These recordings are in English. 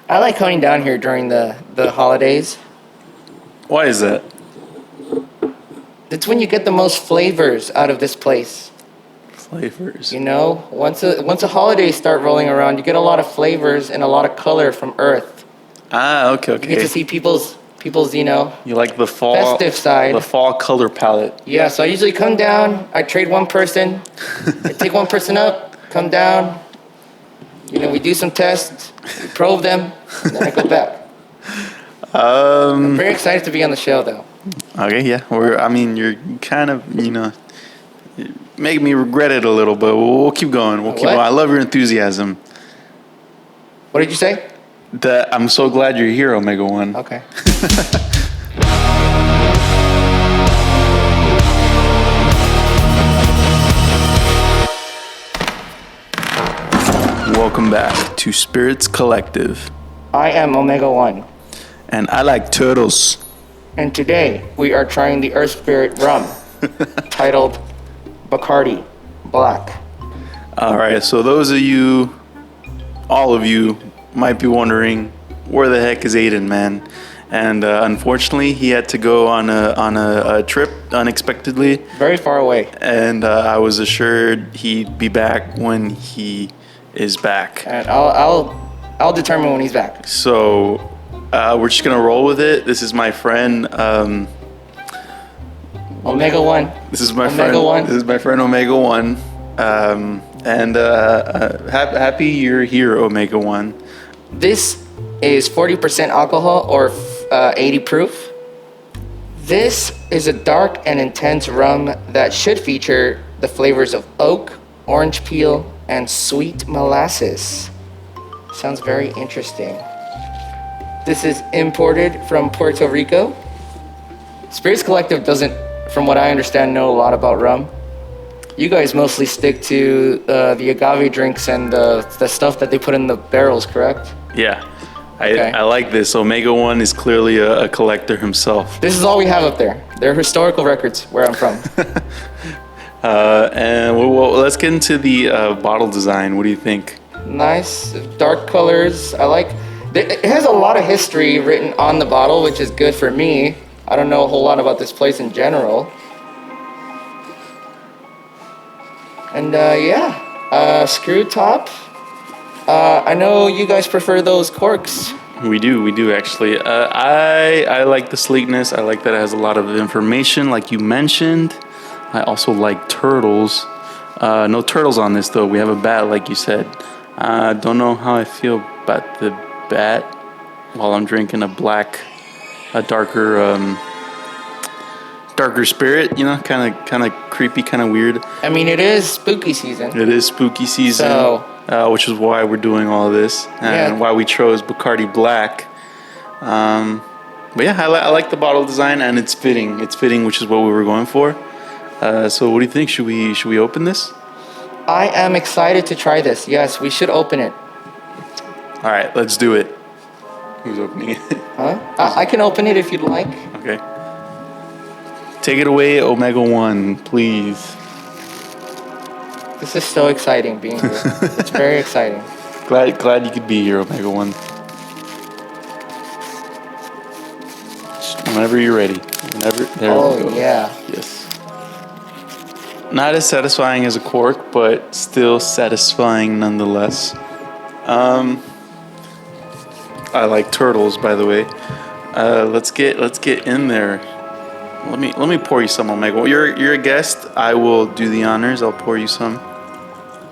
I like coming down here during the holidays. Why is that? It's when you get the most flavors out of this place. Flavors. You know, once a holidays start rolling around, you get a lot of flavors and a lot of color from Earth. Ah, okay, You get to see people's You like the fall festive side. the fall color palette. Yeah, so I usually come down, I trade one person, I take one person up, come down, we do some tests, we probe them, and then I go back. I'm very excited to be on the show, though. Okay, yeah. You're kind of, making me regret it a little, but we'll keep going. We'll keep What? going. I love your enthusiasm. What did you say? That I'm so glad you're here, Omega-1. Okay. Welcome back to Spirits Collective. I am Omega-1, And I like turtles. and today we are trying the Earth Spirit rum, titled Bacardi Black. All right, so all of you, might be wondering, where the heck is Adan, man? And unfortunately, he had to go on a trip unexpectedly. Very far away. And I was assured he'd be back when he is back. And I'll determine when he's back. So we're just gonna roll with it. This is my friend. Omega-1. This is my Omega-1. friend. This is my friend Omega-1. Happy you're here, Omega-1. This is 40% alcohol or 80 proof. This is a dark and intense rum that should feature the flavors of oak, orange peel, and sweet molasses. Sounds very interesting. This is imported from Puerto Rico. Spirits Collective doesn't, from what I understand, know a lot about rum. You guys mostly stick to the agave drinks and the stuff that they put in the barrels, correct? Yeah, Okay. I like this. Omega-1 is clearly a collector himself. This is all we have up there. They're historical records where I'm from. Let's get into the bottle design. What do you think? Nice, dark colors. It has a lot of history written on the bottle, which is good for me. I don't know a whole lot about this place in general. And screw top. I know you guys prefer those corks. We do actually. I like the sleekness. I like that it has a lot of information, like you mentioned. I also like turtles. No turtles on this though. We have a bat, like you said. Don't know how I feel about the bat while I'm drinking a darker spirit. Kind of creepy, kind of weird. I mean, it is spooky season. It is spooky season. Which is why we're doing all this and why we chose Bacardi Black. But yeah, I like the bottle design and it's fitting. It's fitting, which is what we were going for. So what do you think? Should we open this? I am excited to try this. Yes, we should open it. All right, let's do it. Who's opening it? Huh? I can open it if you'd like. Okay. Take it away, Omega-1, please. This is so exciting being here. It's very exciting. Glad you could be here, Omega-1. Just whenever you're ready. There we go. Yeah. Yes. Not as satisfying as a cork, but still satisfying nonetheless. I like turtles, by the way. Let's get in there. Let me pour you some, Omega. You're a guest. I will do the honors. I'll pour you some.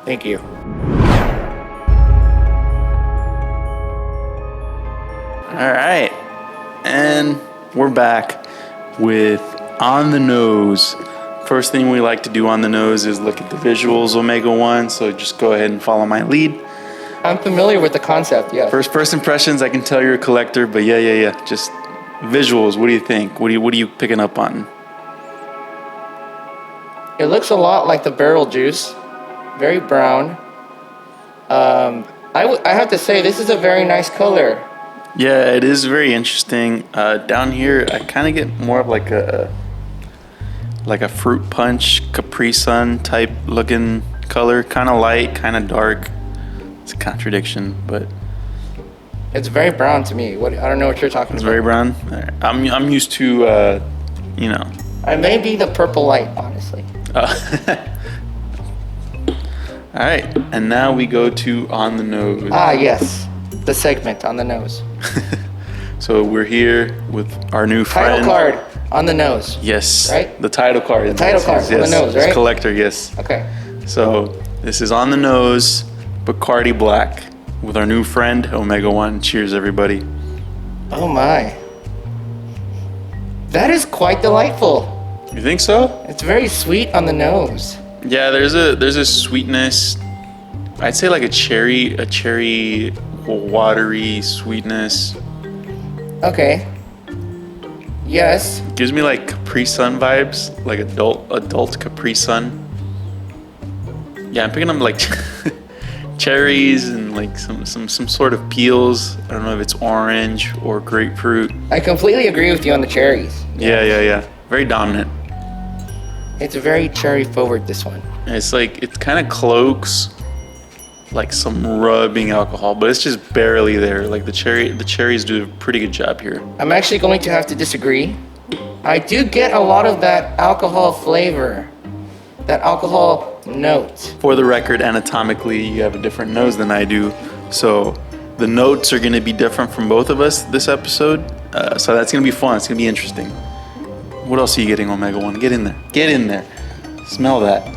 Thank you. All right, and we're back with On the Nose. First thing we like to do on the nose is look at the visuals, Omega-1. So just go ahead and follow my lead. I'm familiar with the concept. Yeah. First impressions. I can tell you're a collector, but yeah. Just visuals. What do you think? What are you picking up on? It looks a lot like the barrel juice. Very brown. I have to say, this is a very nice color. Yeah, it is very interesting. Down here, I kind of get more of like a fruit punch, Capri Sun type looking color. Kind of light, kind of dark. It's a contradiction, but It's very brown to me. I don't know what you're talking It's about. very brown. All right. I'm used to, you know. It may be the purple light, honestly. All right, and now we go to on the nose. Ah, yes. The segment on the nose. So we're here with our new friend. Title card on the nose. Yes. Right? The title card. The title card on the nose, It's right? collector, yes. Okay. So this is on the nose, Bacardi Black, with our new friend Omega-1. Cheers, everybody. Oh my. That is quite delightful. You think so? It's very sweet on the nose. Yeah, there's a sweetness. I'd say like a cherry watery sweetness. Okay. Yes. Gives me like Capri Sun vibes, like adult Capri Sun. Yeah, I'm picking up like cherries and like some sort of peels. I don't know if it's orange or grapefruit. I completely agree with you on the cherries. Yeah. Very dominant. It's very cherry forward, this one. And it's like it kind of cloaks like some rubbing alcohol, but it's just barely there. Like the cherries do a pretty good job here. I'm actually going to have to disagree. I do get a lot of that alcohol flavor, that alcohol note. For the record, anatomically, you have a different nose than I do, so the notes are going to be different from both of us this episode. So that's going to be fun. It's going to be interesting. What else are you getting, Omega-1? Get in there. Get in there. Smell that.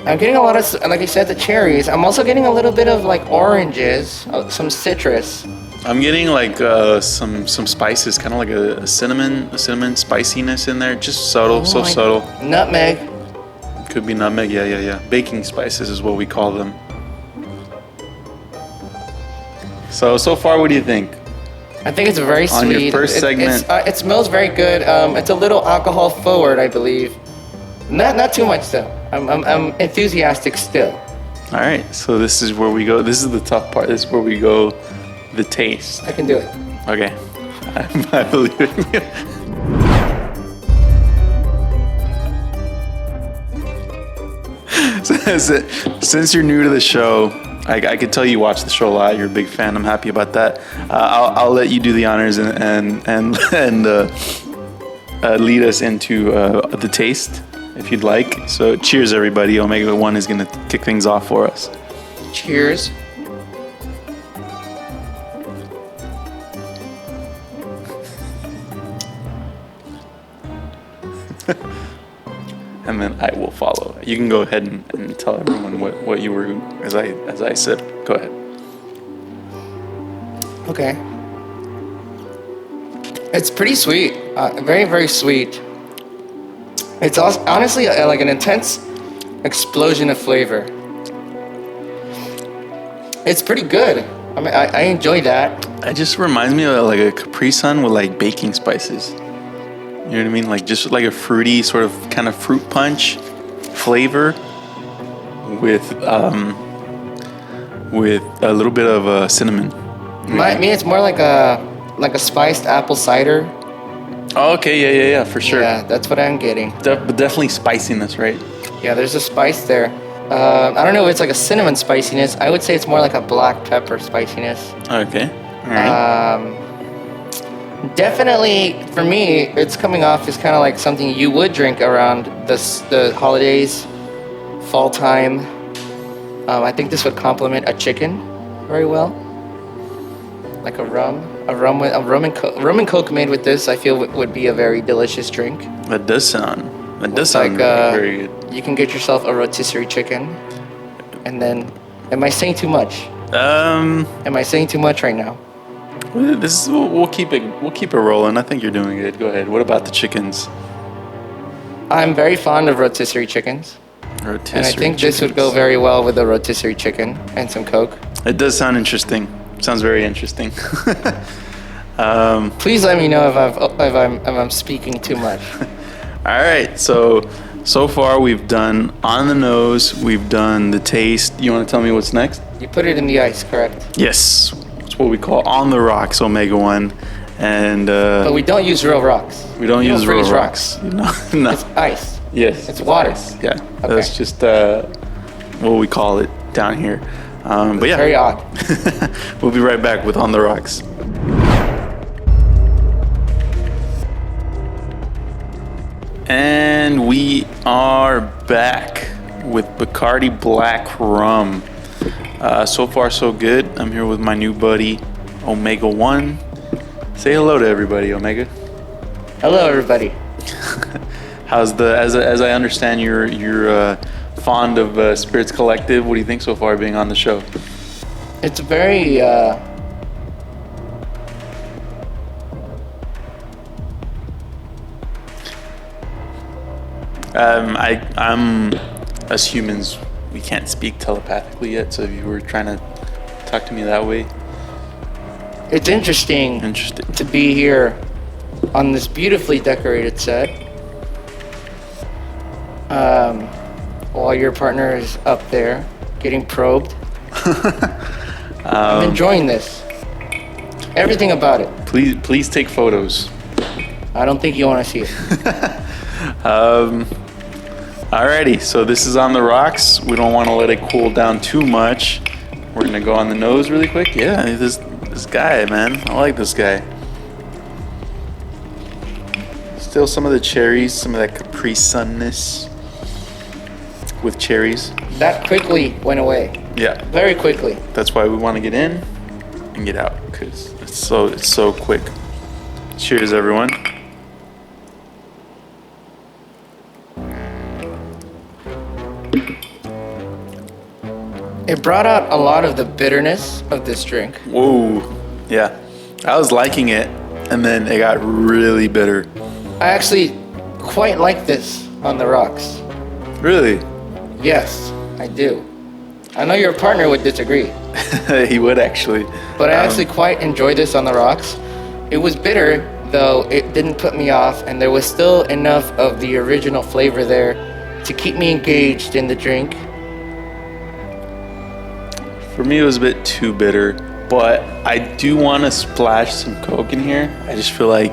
I'm getting a lot of, like I said, the cherries. I'm also getting a little bit of like oranges, some citrus. I'm getting like some spices, kind of like a cinnamon spiciness in there. Just subtle, so subtle. Nutmeg. Could be nutmeg, yeah. Baking spices is what we call them. So far, what do you think? I think it's very sweet. On your first segment. It smells very good. It's a little alcohol forward, I believe. Not too much though. I'm enthusiastic still. All right, so this is where we go. This is the tough part. This is where we go, the taste. I can do it. Okay, I believe in you. Since you're new to the show, I could tell you watch the show a lot. You're a big fan. I'm happy about that. I'll let you do the honors and lead us into the taste, if you'd like. So cheers, everybody. Omega-1 is going to kick things off for us. Cheers. And then I will follow. You can go ahead and tell everyone what you were as I sip. Go ahead. Okay. It's pretty sweet. Very, very sweet. It's honestly like an intense explosion of flavor. It's pretty good. I mean, I enjoy that. It just reminds me of like a Capri Sun with like baking spices. You know what I mean? Like just like a fruity sort of kind of fruit punch flavor with a little bit of cinnamon. Me, it's more like a spiced apple cider. Oh, okay, yeah, for sure. Yeah, that's what I'm getting. But definitely spiciness, right? Yeah, there's a spice there. I don't know if it's like a cinnamon spiciness. I would say it's more like a black pepper spiciness. Okay. All right. Definitely, for me, it's coming off as kind of like something you would drink around the holidays, fall time. I think this would complement a chicken very well, like a rum and coke made with this. I feel would be a very delicious drink. That does sound Like very good. you can get yourself a rotisserie chicken, and then, am I saying too much? Am I saying too much right now? We'll keep it rolling. I think you're doing good. Go ahead. What about the chickens? I'm very fond of rotisserie chickens. Rotisserie And I think this would go very well with a rotisserie chicken and some Coke. It does sound interesting. Sounds very interesting. Please let me know if I'm speaking too much. All right. So far we've done on the nose. We've done the taste. You want to tell me what's next? You put it in the ice, correct? Yes. It's what we call on the rocks, Omega-1. And But we don't use real rocks. we don't use real freeze rocks. No. It's ice. Yes. It's water. Yeah. That's just what we call it down here. But yeah, Very odd. we'll be right back with On the Rocks. And we are back with Bacardi Black Rum. So far, so good. I'm here with my new buddy, Omega-1. Say hello to everybody, Omega. Hello, everybody. How's as I understand, you're fond of Spirits Collective. What do you think so far, being on the show? It's very I'm as humans, we can't speak telepathically yet. So if you were trying to talk to me that way, it's interesting to be here on this beautifully decorated set. While your partner is up there getting probed. I'm enjoying this. Everything about it. Please take photos. I don't think you want to see it. Alrighty, so this is On the Rocks. We don't want to let it cool down too much. We're gonna go on the nose really quick. Yeah, this guy, man. I like this guy. Still some of the cherries, some of that Capri Sunness with cherries. That quickly went away. Yeah. Very quickly. That's why we want to get in and get out, because it's so quick. Cheers, everyone. It brought out a lot of the bitterness of this drink. Whoa. Yeah. I was liking it, and then it got really bitter. I actually quite like this on the rocks. Really? Yes, I do. I know your partner would disagree. He would actually. But I actually quite enjoy this on the rocks. It was bitter, though it didn't put me off, and there was still enough of the original flavor there to keep me engaged in the drink. For me, it was a bit too bitter, but I do want to splash some Coke in here. I just feel like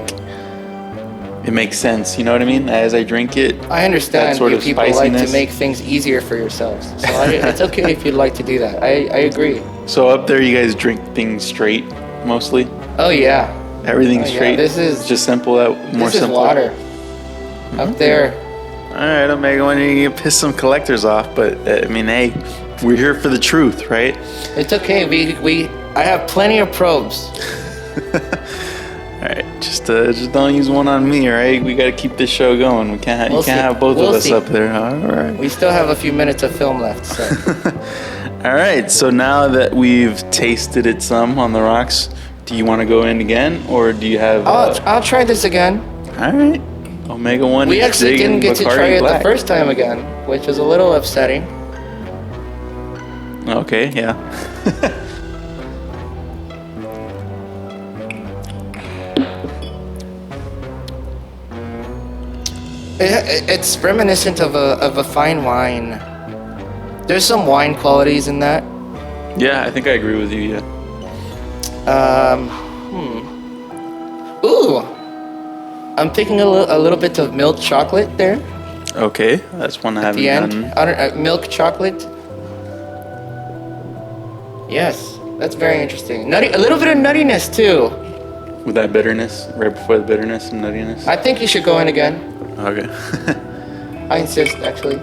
it makes sense. You know what I mean? As I drink it, I understand sort you of people spiciness. like to make things easier for yourselves. So it's okay if you'd like to do that. I agree. So up there, you guys drink things straight, mostly? Oh, yeah. Everything's straight? This is just simple, more this simple? This is water. Up there. All right, Omega, when you can piss some collectors off, but I mean, hey, we're here for the truth, right? It's okay. I have plenty of probes. All right, just don't use one on me, all right? We got to keep this show going. You can't have both of us up there. All right. We still have a few minutes of film left, so. All right, so now that we've tasted it some on the rocks, do you want to go in again, or do you have? I'll try this again. All right, Omega-1. We actually didn't get to try it the first time again, which was a little upsetting. Okay, yeah. It's reminiscent of a fine wine. There's some wine qualities in that. Yeah, I think I agree with you. Yeah. Ooh, I'm picking a little bit of milk chocolate there. Okay, that's one I haven't done. I don't milk chocolate. Yes, that's very interesting. Nutty, a little bit of nuttiness too. With that bitterness, right before the bitterness and nuttiness. I think you should go in again. Okay. I insist, actually.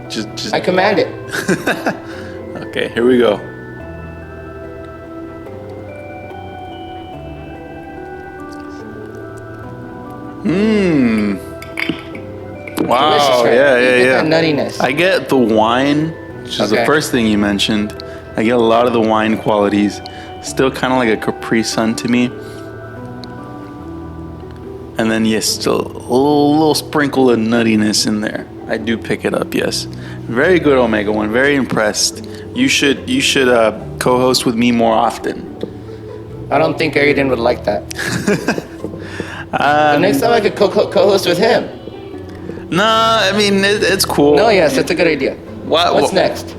just. I command it. Okay, here we go. Wow. Delicious, right? Yeah. You get that nuttiness. I get the wine, which is the first thing you mentioned. I get a lot of the wine qualities. Still kind of like a Capri Sun to me. And then, yes, still a little sprinkle of nuttiness in there. I do pick it up, yes. Very good, Omega-1. Very impressed. You should co-host with me more often. I don't think Adan would like that. The next time I could co-host with him. No, I mean, it's cool. No, yes, that's a good idea. What's next?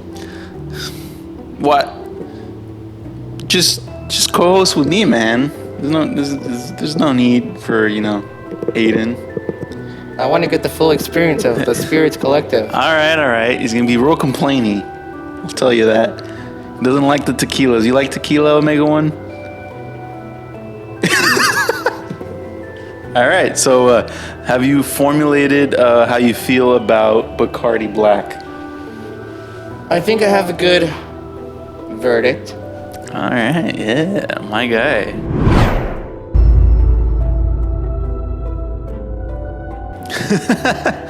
What? Just co-host with me, man. There's no need for, Adan. I want to get the full experience of the Spirits Collective. All right. He's gonna be real complainy. I'll tell you that. He doesn't like the tequilas. You like tequila, Omega-1? All right. So, have you formulated how you feel about Bacardi Black? I think I have a good verdict. All right. Yeah, my guy.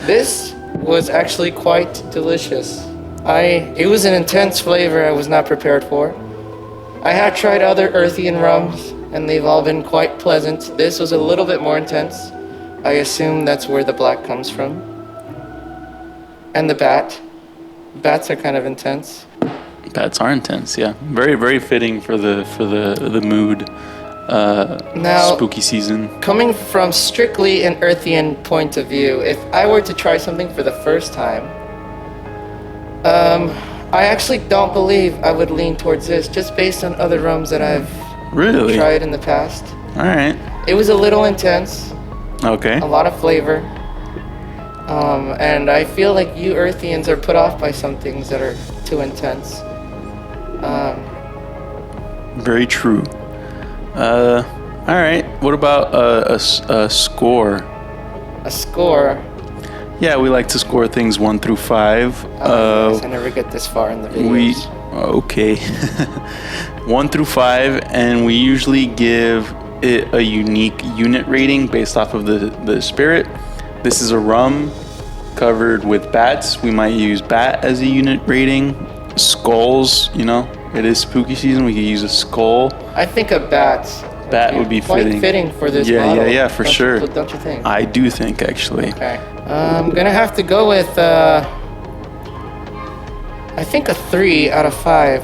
This was actually quite delicious. It was an intense flavor I was not prepared for. I have tried other earthy and rums, and they've all been quite pleasant. This was a little bit more intense. I assume that's where the black comes from. And the bat. Bats are kind of intense. Bats are intense, yeah. Very, very fitting for the mood. Now, spooky season. Coming from strictly an earthian point of view, if I were to try something for the first time, I actually don't believe I would lean towards this, just based on other rums that I've Really? tried in the past. All right. It was a little intense, Okay. a lot of flavor, and I feel like you earthians are put off by some things that are too intense. Very true. All right. What about a score? A score. Yeah, we like to score things 1 through 5. Yes, I never get this far in the videos. Okay. 1 through 5, and we usually give it a unique unit rating based off of the spirit. This is a rum covered with bats. We might use bat as a unit rating. Skulls, it is spooky season. We could use a skull. I think a bat. Bat would be quite fitting. for this Yeah, model. yeah, for sure. Don't you think? I do think, actually. Okay. I'm gonna have to go with I think a 3 out of 5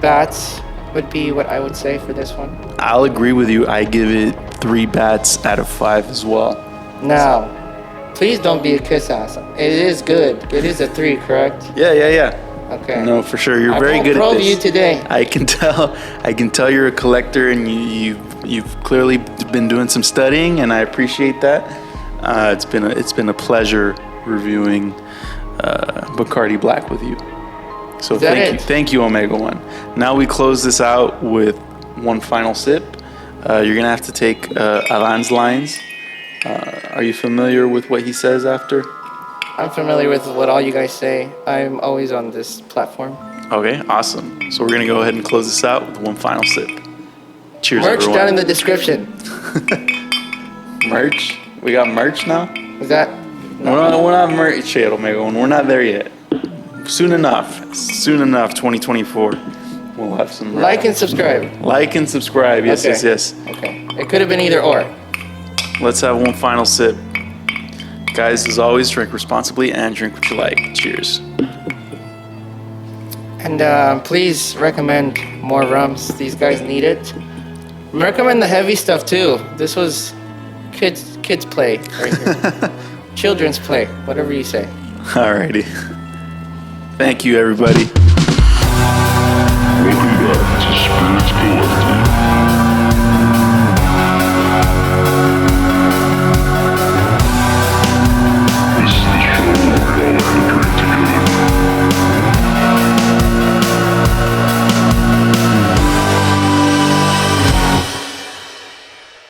bats would be what I would say for this one. I'll agree with you. I give it 3 bats out of 5 as well. Now, please don't be a kiss ass. It is good. It is a 3, correct? Yeah. Okay. No, for sure. You're very won't good at probe this. you today. I can tell you're a collector, and you've clearly been doing some studying, and I appreciate that. It's been a pleasure reviewing Bacardi Black with you. So thank you, Omega-1. Now we close this out with one final sip. You're gonna have to take Adan's lines. Are you familiar with what he says after? I'm familiar with what all you guys say. I'm always on this platform. Okay, awesome. So we're gonna go ahead and close this out with one final sip. Cheers, Merch everyone. down in the description. Merch? We got merch now? Is that? We're not merch yet, Omega-1. We're not there yet. Soon enough, 2024. We'll have some. Like and subscribe. Like and subscribe. Yes, Okay. yes. Okay. It could have been either or. Let's have one final sip. Guys, as always, drink responsibly and drink what you like. Cheers. And please recommend more rums. These guys need it. Recommend the heavy stuff too. This was kids play right here. Children's play, whatever you say. Alrighty. Thank you, everybody. Welcome back to Spirits Collective.